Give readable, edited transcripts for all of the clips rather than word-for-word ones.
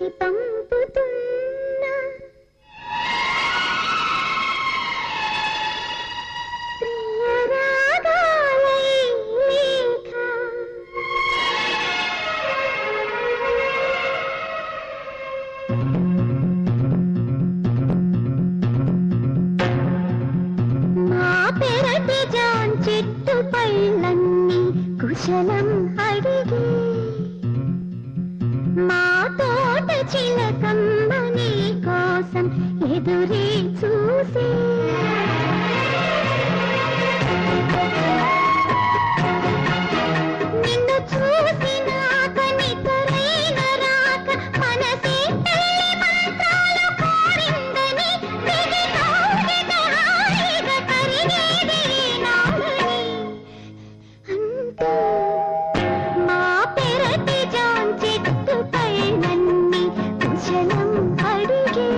రాసి పంపుతున్నా ప్రియ రాగాలై లేఖ మా పెరటి జాన్ చెట్టు పళ్ళన్నీ కుశలం అడిగి మా తోట చిలకమ్మ నీ కోసం ఎదురే చూసే నిన్ను చూసినాక నిద్రైన రాక మనసే పెళ్లి మంత్రాలు కోరిందని దిగి తోగిట హాయిగా కరిగేది నామని అంటూ మా పెరటి జాన్ చెట్టు పైనన్ని కుశలం అడిగే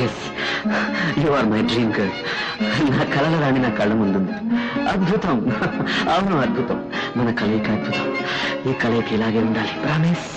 yes you are my dream girl. నా కలల రాణి నా కళ్ళ ముందుంది. అద్భుతం, అవును అద్భుతం. మన కలయిక అద్భుతం. ఈ కలయిక ఇలాగే ఉండాలి. ప్రామిస్.